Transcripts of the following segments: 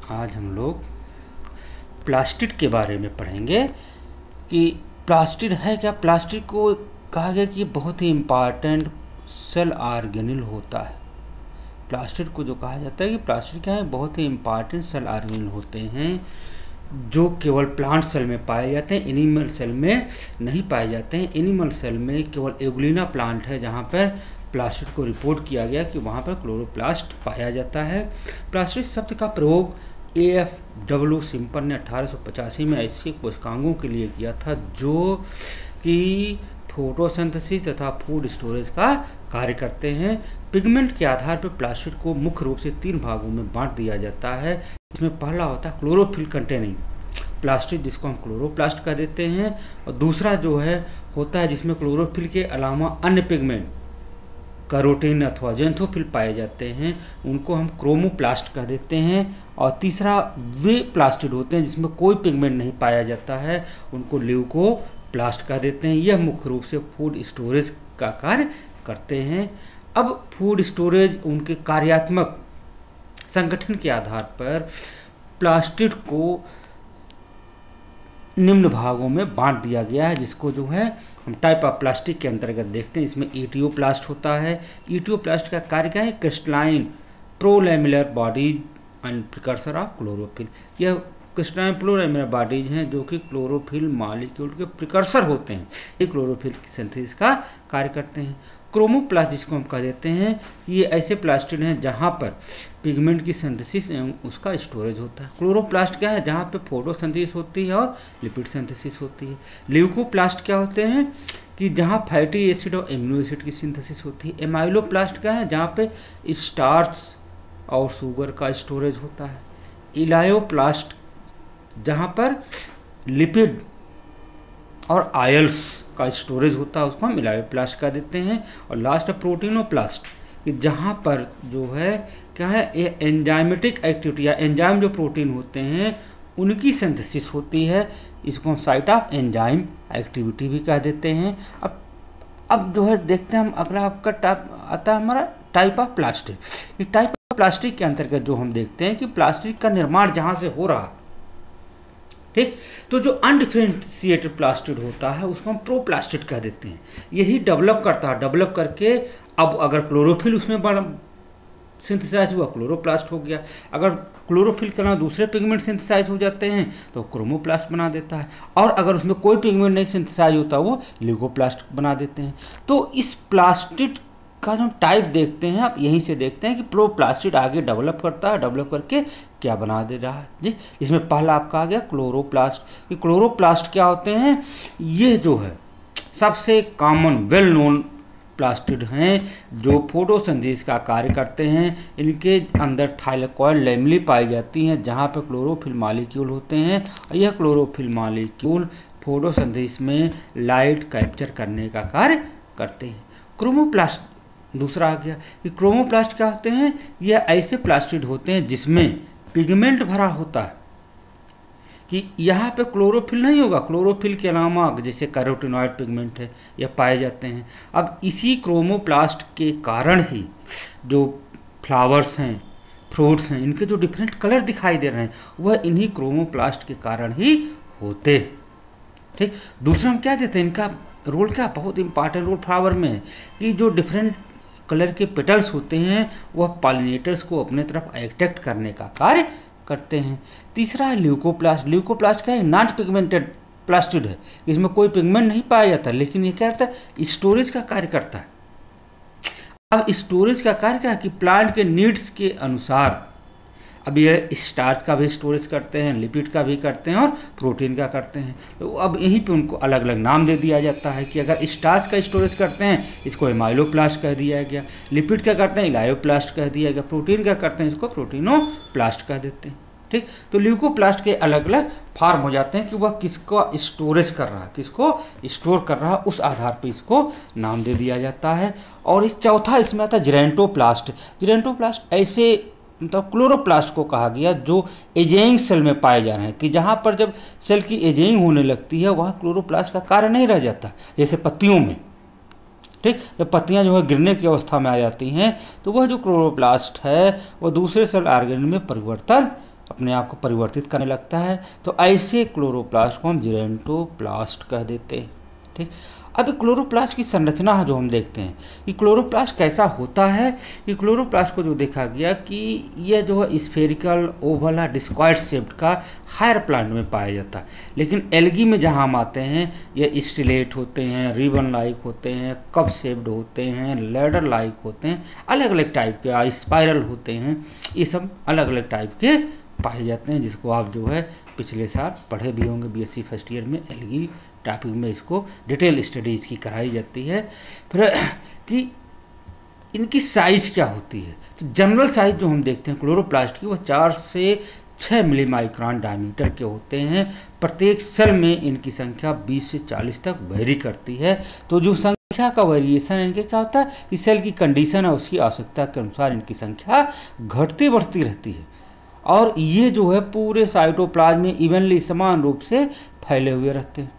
आज हम लोग प्लास्टिड के बारे में पढ़ेंगे कि प्लास्टिड है क्या। प्लास्टिड को कहा गया कि बहुत ही इम्पॉर्टेंट सेल ऑर्गेनेल होता है। प्लास्टिड को जो कहा जाता है कि प्लास्टिड क्या है, बहुत ही इम्पॉर्टेंट सेल ऑर्गेनेल होते हैं जो केवल प्लांट सेल में पाए जाते हैं, एनिमल सेल में नहीं पाए जाते हैं। एनिमल सेल में केवल एगुलिना प्लांट है जहाँ पर प्लास्टिड को रिपोर्ट किया गया कि वहाँ पर क्लोरोप्लास्ट पाया जाता है। प्लास्टिड शब्द का प्रयोग AFW सिम्पल ने 1885 में ऐसे कोशिकांगों के लिए किया था जो कि फोटोसिंथेसिस तथा फूड स्टोरेज का कार्य करते हैं। पिगमेंट के आधार पर प्लास्टिड को मुख्य रूप से 3 भागों में बांट दिया जाता है। इसमें पहला होता है क्लोरोफिल कंटेनिंग प्लास्टिड, जिसको हम क्लोरोप्लास्ट कह देते हैं, और दूसरा जो है होता है जिसमें क्लोरोफिल के अलावा अन्य पिगमेंट कैरोटीन अथवा जेंथोफिल पाए जाते हैं, उनको हम क्रोमोप्लास्ट कह देते हैं। और तीसरा वे प्लास्टिड होते हैं जिसमें कोई पिगमेंट नहीं पाया जाता है, उनको ल्यूकोप्लास्ट कह देते हैं। यह मुख्य रूप से फूड स्टोरेज का कार्य करते हैं। अब फूड स्टोरेज उनके कार्यात्मक संगठन के आधार पर प्लास्टिड को निम्न भागों में बांट दिया गया है, जिसको जो है हम टाइप ऑफ प्लास्टिक के अंतर्गत देखते हैं। इसमें इटियोप्लास्ट होता है। इटियोप्लास्ट का कार्य क्या है, crystalline prolamellar bodies and precursor of chlorophyll. यह क्रिस्टलाइन प्रोलैमिलर बॉडीज हैं जो कि क्लोरोफिल मॉलिक्यूल के प्रिकर्सर होते हैं, ये क्लोरोफिल की सिंथेसिस का कार्य करते हैं। क्रोमोप्लास्ट जिसको हम कह देते हैं कि ये ऐसे प्लास्टिड हैं जहाँ पर पिगमेंट की सिंथेसिस एवं उसका स्टोरेज होता है। क्लोरोप्लास्ट क्या है, जहाँ पे फोटोसिंथेसिस होती है और लिपिड सिंथेसिस होती है। ल्यूकोप्लास्ट क्या होते हैं कि जहाँ फैटी एसिड और एमिनो एसिड की सिंथेसिस होती है। एमाइलोप्लास्ट क्या है, जहाँ पे स्टार्च और शुगर का स्टोरेज होता है। इलायोप्लास्ट जहाँ पर लिपिड और आयल्स का स्टोरेज होता है, उसको हम इलायोप्लास्ट कह देते हैं। और लास्ट प्रोटीनोप्लास्ट कि जहाँ पर जो है क्या है, ये एंजाइमेटिक एक्टिविटी या एंजाइम जो प्रोटीन होते हैं उनकी सिंथेसिस होती है, इसको हम साइट ऑफ एंजाइम एक्टिविटी भी कह देते हैं। अब जो है देखते हैं हम, अगला आपका टाइप आता है हमारा टाइप ऑफ प्लास्टिक। कि टाइप ऑफ प्लास्टिक के अंतर्गत जो हम देखते हैं कि प्लास्टिक का निर्माण जहाँ से हो रहा है, ठीक, तो जो अनडिफरेंशिएटेड प्लास्टिड होता है उसको हम प्रोप्लास्टिड कह देते हैं। यही डेवलप करता है, डेवलप करके अब अगर क्लोरोफिल उसमें बड़ा सिंथेसाइज हुआ, क्लोरोप्लास्ट हो गया। अगर क्लोरोफिल के अलावा दूसरे पिगमेंट सिंथेसाइज हो जाते हैं तो क्रोमोप्लास्ट बना देता है, और अगर उसमें कोई पिगमेंट नहीं सिंथेसाइज होता वो ल्यूकोप्लास्ट बना देते हैं। तो इस प्लास्टिड का जो हम टाइप देखते हैं, आप यहीं से देखते हैं कि प्रोप्लास्टिड आगे डेवलप करता है, डेवलप करके क्या बना दे रहा है जी। इसमें पहला आपका आ गया क्लोरोप्लास्ट। कि क्लोरोप्लास्ट क्या होते हैं, ये जो है सबसे कॉमन वेल नोन प्लास्टिड हैं जो फोटोसिंथेसिस का कार्य करते हैं। इनके अंदर थाइलाकोइड लैमेली पाई जाती हैं जहाँ पर क्लोरोफिल मॉलिक्यूल होते हैं, और यह क्लोरोफिल मॉलिक्यूल फोटोसिंथेसिस में लाइट कैप्चर करने का कार्य करते हैं। क्रोमोप्लास्ट दूसरा आ गया कि क्रोमोप्लास्ट क्या होते हैं, यह ऐसे प्लास्टिड होते हैं जिसमें पिगमेंट भरा होता है, कि यहाँ पे क्लोरोफिल नहीं होगा, क्लोरोफिल के अलावा जैसे कैरोटीनॉइड पिगमेंट है यह पाए जाते हैं। अब इसी क्रोमोप्लास्ट के कारण ही जो फ्लावर्स हैं, फ्रूट्स हैं, इनके जो डिफरेंट कलर दिखाई दे रहे हैं वह इन्हीं क्रोमोप्लास्ट के कारण ही होते, ठीक। दूसरा हम क्या देते हैं, इनका रोल क्या, बहुत इंपॉर्टेंट रोल फ्लावर में है कि जो डिफरेंट कलर के पेटल्स होते हैं वह पॉलिनेटर्स को अपने तरफ अट्रैक्ट करने का कार्य करते हैं। तीसरा है ल्यूकोप्लास्ट। ल्यूकोप्लास्ट क्या है, नॉन पिगमेंटेड प्लास्टिड है, इसमें कोई पिगमेंट नहीं पाया जाता, लेकिन ये क्या करता है, स्टोरेज का कार्य करता है। अब स्टोरेज का कार्य क्या है कि प्लांट के नीड्स के अनुसार अब ये स्टार्च का भी स्टोरेज करते हैं, लिपिड का भी करते हैं और प्रोटीन का करते हैं। तो अब यहीं पे उनको अलग अलग नाम दे दिया जाता है कि अगर स्टार्च का स्टोरेज करते हैं इसको एमाइलोप्लास्ट कह दिया गया, लिपिड का करते हैं इलायोप्लास्ट कह दिया गया, प्रोटीन का करते हैं इसको प्रोटीनोप्लास्ट कह देते हैं, ठीक। तो ल्यूकोप्लास्ट के अलग अलग फॉर्म हो जाते हैं कि वह किसको स्टोरेज कर रहा है, किसको स्टोर कर रहा है, उस आधार पर इसको नाम दे दिया जाता है। और इस चौथा इसमें आता है जेरेंटोप्लास्ट। जेरेंटोप्लास्ट ऐसे मतलब क्लोरोप्लास्ट को कहा गया जो एजेइंग सेल में पाए जा रहे हैं, कि जहाँ पर जब सेल की एजेइंग होने लगती है वहाँ क्लोरोप्लास्ट का कार्य नहीं रह जाता, जैसे पत्तियों में, ठीक। जब पत्तियाँ जो है गिरने की अवस्था में आ जाती हैं तो वह जो क्लोरोप्लास्ट है वह दूसरे सेल ऑर्गेनेल में परिवर्तन अपने आप को परिवर्तित करने लगता है। तो ऐसे क्लोरोप्लास्ट को हम जेरोंटोप्लास्ट कह देते हैं। ठीक, अब क्लोरोप्लास्ट की संरचना जो हम देखते हैं कि क्लोरोप्लास्ट कैसा होता है। कि क्लोरोप्लास्ट को जो देखा गया कि यह जो है स्फेरिकल, ओवल, डिस्क्वाइड शेप्ड का हायर प्लांट में पाया जाता है। लेकिन एल्गी में जहाँ हम आते हैं ये स्टिलेट होते हैं, रिबन लाइक होते हैं, कप शेप्ड होते हैं, लैडर लाइक होते हैं, अलग अलग टाइप के, स्पाइरल होते हैं। ये सब अलग अलग टाइप के पाए जाते हैं, जिसको आप जो है पिछले साल पढ़े भी होंगे बीएससी फर्स्ट ईयर में। एल्गी टॉपिक में इसको डिटेल स्टडी इसकी कराई जाती है। फिर कि इनकी साइज़ क्या होती है। तो जनरल साइज़ जो हम देखते हैं क्लोरोप्लास्ट की वो 4 से 6 मिली माइक्रोन डायमीटर के होते हैं। प्रत्येक सेल में इनकी संख्या 20 से 40 तक वेरी करती है। तो जो संख्या का वेरिएशन इनके क्या होता है कि सेल की कंडीशन है उसकी आवश्यकता के अनुसार इनकी संख्या घटती बढ़ती रहती है। और ये जो है पूरे साइटोप्लाज्म में इवनली समान रूप से फैले हुए रहते हैं।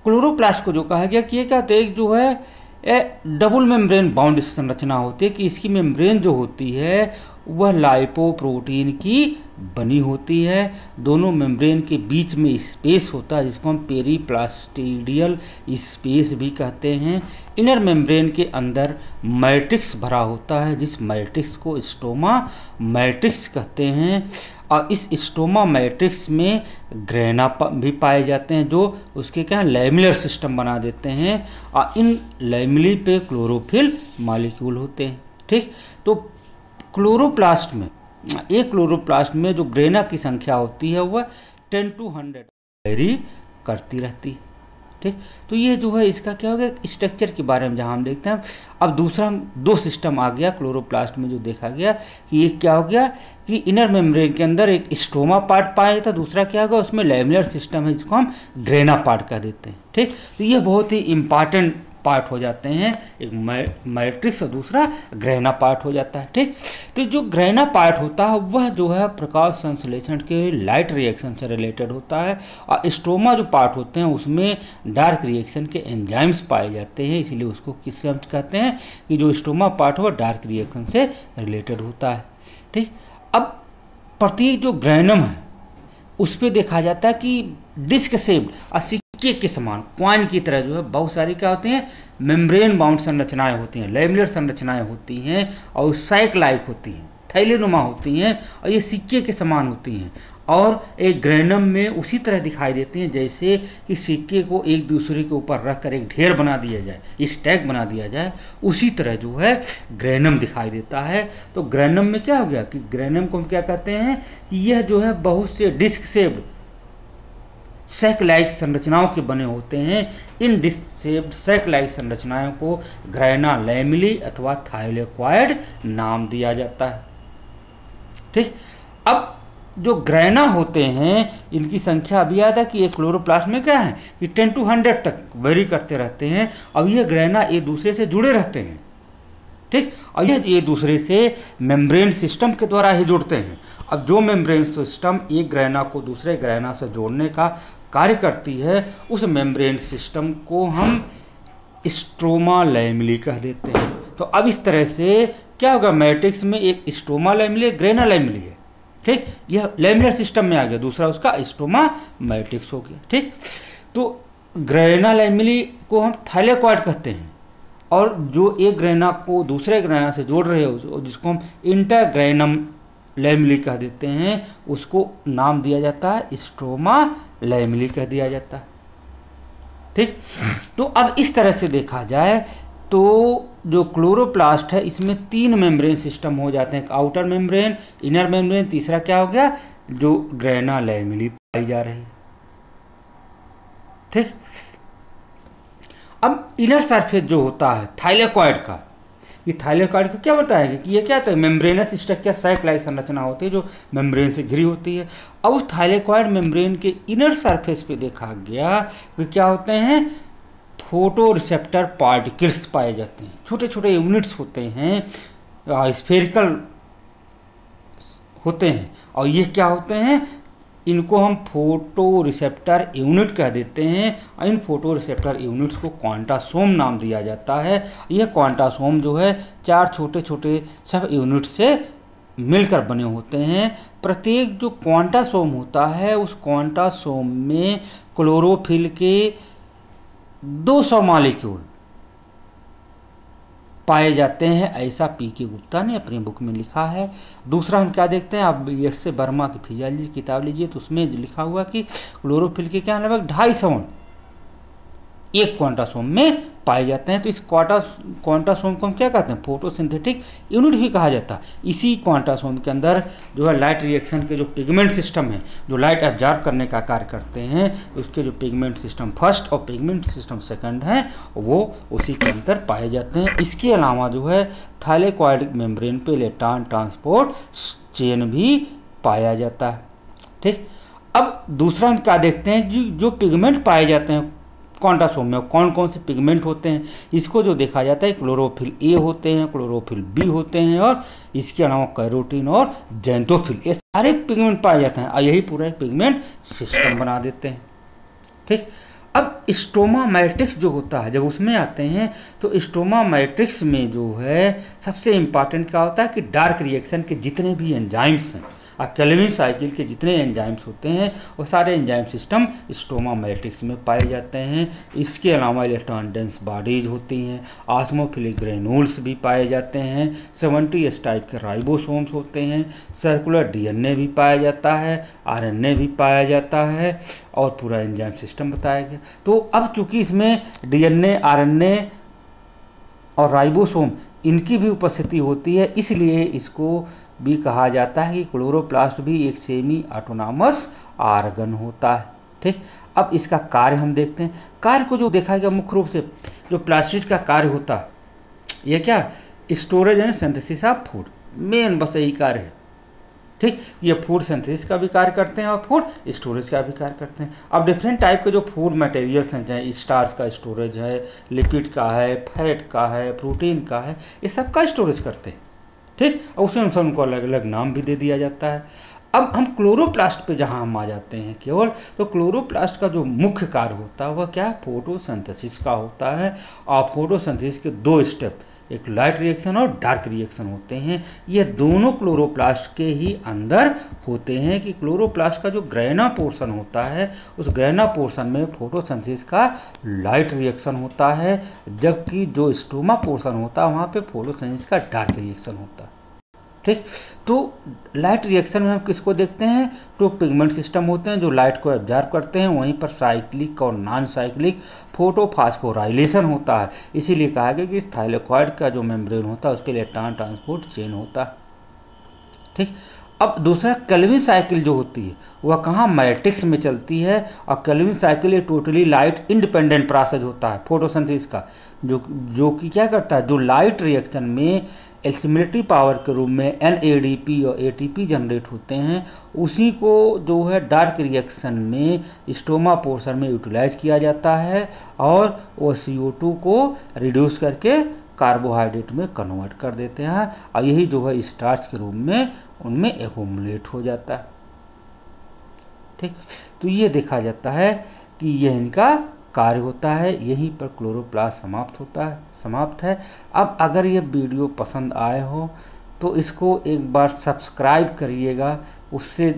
क्लोरोप्लास्ट को जो कहा गया कि ये क्या होता है, एक जो है डबल मेम्ब्रेन बाउंड संरचना होती है कि इसकी मेम्ब्रेन जो होती है वह लाइपोप्रोटीन की बनी होती है। दोनों मेम्ब्रेन के बीच में स्पेस होता है जिसको हम पेरीप्लास्टिडियल स्पेस भी कहते हैं। इनर मेम्ब्रेन के अंदर मैट्रिक्स भरा होता है जिस मैट्रिक्स को स्टोमा मैट्रिक्स कहते हैं। और इस स्टोमा मैट्रिक्स में ग्रेना भी पाए जाते हैं जो उसके क्या लैमिलर सिस्टम बना देते हैं। और इन लैमिली पे क्लोरोफिल मॉलिक्यूल होते हैं। ठीक, तो क्लोरोप्लास्ट में एक क्लोरोप्लास्ट में जो ग्रेना की संख्या होती है वह 10 to 100 वेरी करती रहती है। ठीक, तो ये जो है इसका क्या हो गया स्ट्रक्चर के बारे में जहाँ हम देखते हैं। अब दूसरा दो सिस्टम आ गया क्लोरोप्लास्ट में जो देखा गया कि एक क्या हो गया कि इनर मेम्ब्रेन के अंदर एक स्ट्रोमा पार्ट पाया जाता है, दूसरा क्या होगा उसमें लैमिलर सिस्टम है जिसको हम ग्रेना पार्ट कह देते हैं। ठीक, तो ये बहुत ही इंपॉर्टेंट पार्ट हो जाते हैं, एक मैट्रिक्स और दूसरा ग्रेना पार्ट हो जाता है। ठीक, तो जो ग्रेना पार्ट होता है वह जो है प्रकाश संश्लेषण के लाइट रिएक्शन से रिलेटेड होता है। और स्ट्रोमा जो पार्ट होते हैं उसमें डार्क रिएक्शन के एंजाइम्स पाए जाते हैं, इसलिए उसको किससे हम कहते हैं कि जो स्ट्रोमा पार्ट हो डार्क रिएक्शन से रिलेटेड होता है। ठीक, अब प्रत्येक जो ग्रेनम है उस पर देखा जाता है कि डिस्क शेप्ड और सिक्के के समान क्वाइन की तरह जो है बहुत सारी क्या होती हैं मेम्ब्रेन बाउंड संरचनाएं होती हैं, लैमिलर संरचनाएं होती हैं और सैक लाइक होती हैं, थैलेनुमा होती हैं और ये सिक्के के समान होती हैं। और एक ग्रेनम में उसी तरह दिखाई देती हैं जैसे कि सिक्के को एक दूसरे के ऊपर रख कर एक ढेर बना दिया जाए, स्टैक बना दिया जाए, उसी तरह जो है ग्रेनम दिखाई देता है। तो ग्रेनम में क्या हो गया कि ग्रेनम को हम क्या कहते हैं कि यह जो है बहुत से डिस्क शेप्ड सैक लाइक संरचनाओं के बने होते हैं। इन डिस्क शेप्ड सैक लाइक संरचनाओं को ग्रेना लैमिली अथवा थाइलेक्वाइड नाम दिया जाता है। ठीक, अब जो ग्रेना होते हैं इनकी संख्या अभी याद है कि एक क्लोरोप्लास्ट में क्या है कि 10 to 100 तक वेरी करते रहते हैं। अब ये ग्रेना एक दूसरे से जुड़े रहते हैं। ठीक, और यह एक दूसरे से मेम्ब्रेन सिस्टम के द्वारा ही जुड़ते हैं। अब जो मेम्ब्रेन सिस्टम एक ग्रेना को दूसरे ग्रेना से जोड़ने का कार्य करती है उस मेम्ब्रेन सिस्टम को हम स्ट्रोमा लैमिली कह देते हैं। तो अब इस तरह से क्या होगा मैट्रिक्स में एक स्ट्रोमा लैमिली ग्रेना लैमिली है। ठीक, यह लैमिलर सिस्टम में आ गया, दूसरा उसका स्ट्रोमा मैट्रिक्स हो गया। ठीक, तो ग्रेना लैमिली को हम थाइलेक्वाइड कहते हैं और जो एक ग्रेना को दूसरे ग्रेना से जोड़ रहे हो जिसको हम इंटरग्रेनम लैमिली कह देते हैं उसको नाम दिया जाता है स्ट्रोमा लैमिली कह दिया जाता है। ठीक, तो अब इस तरह से देखा जाए तो जो क्लोरोप्लास्ट है इसमें 3 मेम्ब्रेन सिस्टम हो जाते हैं, आउटर मेम्ब्रेन, इनर मेम्ब्रेन, तीसरा क्या हो गया जो ग्रेना लैमिली पाई जा रही है। ठीक, अब इनर सरफेस जो होता है थाइलेक्वाइड का, ये थाइलेक्वाइड को क्या बताएगा कि ये क्या होता है मेम्ब्रेनस स्ट्रक्चर सैक लाइक संरचना होती है जो मेम्ब्रेन से घिरी होती है। अब उस थाइलेक्वाइड मेम्ब्रेन के इनर सरफेस पे देखा गया कि क्या होते हैं फोटो रिसेप्टर पार्टिकल्स पाए जाते हैं, छोटे छोटे यूनिट्स होते हैं, स्फेरिकल होते हैं और ये क्या होते हैं इनको हम फोटो रिसेप्टर यूनिट कह देते हैं। और इन फोटो रिसेप्टर यूनिट्स को क्वांटासोम नाम दिया जाता है। यह क्वांटासोम जो है 4 छोटे छोटे सब यूनिट से मिलकर बने होते हैं। प्रत्येक जो क्वांटासोम होता है उस क्वांटासोम में क्लोरोफिल के 200 मॉलिक्यूल पाए जाते हैं, ऐसा पी.के. गुप्ता ने अपनी बुक में लिखा है। दूसरा हम क्या देखते हैं, आप एस.ए. वर्मा की फिजियोलॉजी की किताब लीजिए तो उसमें लिखा हुआ कि क्लोरोफिल के क्या लगभग 250 एक क्वांटासोम में पाए जाते हैं। तो इस क्वांटासोम को हम क्या कहते हैं, फोटोसिंथेटिक यूनिट भी कहा जाता है। इसी क्वांटासोम के अंदर जो है लाइट रिएक्शन के जो पिगमेंट सिस्टम है, जो लाइट एब्जॉर्ब करने का कार्य करते हैं, उसके जो पिगमेंट सिस्टम फर्स्ट और पिगमेंट सिस्टम सेकंड हैं, वो उसी के अंदर पाए जाते हैं। इसके अलावा जो है थाइलेकॉइड मेम्ब्रेन पे इलेक्ट्रॉन ट्रांसपोर्ट चेन भी पाया जाता है। ठीक, अब दूसरा हम क्या देखते हैं, जो पिगमेंट पाए जाते हैं क्वांटासोम में कौन कौन से पिगमेंट होते हैं, इसको जो देखा जाता है क्लोरोफिल ए होते हैं, क्लोरोफिल बी होते हैं, और इसके अलावा कैरोटीन और जेंथोफिल, ये सारे पिगमेंट पाए जाते हैं और यही पूरा एक पिगमेंट सिस्टम बना देते हैं। ठीक, अब स्टोमा मैट्रिक्स जो होता है, जब उसमें आते हैं तो स्टोमा मैट्रिक्स में जो है सबसे इम्पॉर्टेंट क्या होता है कि डार्क रिएक्शन के जितने भी एंजाइम्स हैं, केल्विन साइकिल के जितने एंजाइम्स होते हैं वो सारे एंजाइम सिस्टम स्टोमा मैट्रिक्स में पाए जाते हैं। इसके अलावा इलेक्ट्रॉन डेंस बॉडीज होती हैं, ऑस्मोफिलिक ग्रेन्यूल्स भी पाए जाते हैं, 70s टाइप के राइबोसोम्स होते हैं, सर्कुलर डीएनए भी पाया जाता है, आरएनए भी पाया जाता है, और पूरा एंजाइम सिस्टम बताया गया। तो अब चूंकि इसमें डीएनए, आरएनए और राइबोसोम इनकी भी उपस्थिति होती है, इसलिए इसको भी कहा जाता है कि क्लोरोप्लास्ट भी एक सेमी ऑटोनॉमस ऑर्गन होता है। ठीक, अब इसका कार्य हम देखते हैं। कार्य को जो देखा गया मुख्य रूप से जो प्लास्टिड का कार्य होता है, ये क्या, storage and synthesis of food, main bus यही कार्य है। ठीक, ये फूड सिंथेसिस का भी कार्य करते हैं और फूड स्टोरेज का भी कार्य करते हैं। अब डिफरेंट टाइप के जो फूड मटेरियल्स हैं, चाहे स्टार्च का स्टोरेज है, लिपिड का है, फैट का है, प्रोटीन का है, ये सब का स्टोरेज करते हैं। ठीक, और उसी अनुसार उनको अलग अलग नाम भी दे दिया जाता है। अब हम क्लोरोप्लास्ट पे जहाँ हम आ जाते हैं केवल, तो क्लोरोप्लास्ट का जो मुख्य कार्य होता है वह क्या है, फोटोसिंथेसिस का होता है। और फोटोसिंथेसिस के 2 स्टेप, एक लाइट रिएक्शन और डार्क रिएक्शन होते हैं। ये दोनों क्लोरोप्लास्ट के ही अंदर होते हैं कि क्लोरोप्लास्ट का जो ग्रेना पोर्शन होता है, उस ग्रेना पोर्शन में फोटोसिंथेसिस का लाइट रिएक्शन होता है, जबकि जो स्टोमा पोर्शन होता है वहाँ पे फोटोसिंथेसिस का डार्क रिएक्शन होता है। ठीक, तो लाइट रिएक्शन में हम किसको देखते हैं, तो पिगमेंट सिस्टम होते हैं जो लाइट को एब्जॉर्ब करते हैं, वहीं पर साइक्लिक और नॉन साइक्लिक फोटोफॉस्फोराइलेशन होता है। इसीलिए कहा गया कि इस थाइलेकॉइड का जो मेम्ब्रेन होता है उस पर इलेक्ट्रॉन ट्रांसपोर्ट चेन होता है। ठीक, अब दूसरा केल्विन साइकिल जो होती है वह कहाँ, मैट्रिक्स में चलती है, और केल्विन साइकिल एक टोटली लाइट इंडिपेंडेंट प्रोसेस होता है फोटोसिंथेसिस का, जो कि क्या करता है, जो लाइट रिएक्शन में एसिमिलिटी पावर के रूप में NADP और ATP जनरेट होते हैं, उसी को जो है डार्क रिएक्शन में स्टोमा पोर्शन में यूटिलाइज किया जाता है, और वो CO2 को रिड्यूस करके कार्बोहाइड्रेट में कन्वर्ट कर देते हैं, और यही जो है स्टार्च के रूप में उनमें एक्युमुलेट हो जाता है। ठीक, तो ये देखा जाता है कि यह इनका कार्य होता है। यहीं पर क्लोरोप्लास्ट समाप्त है। अब अगर ये वीडियो पसंद आए हो तो इसको एक बार सब्सक्राइब करिएगा, उससे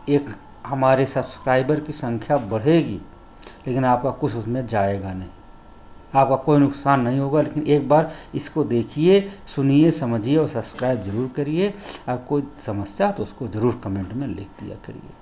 एक हमारे सब्सक्राइबर की संख्या बढ़ेगी, लेकिन आपका कुछ उसमें जाएगा नहीं, आपका कोई नुकसान नहीं होगा। लेकिन एक बार इसको देखिए, सुनिए, समझिए और सब्सक्राइब जरूर करिए। आप कोई समस्या तो उसको ज़रूर कमेंट में लिख दिया करिए।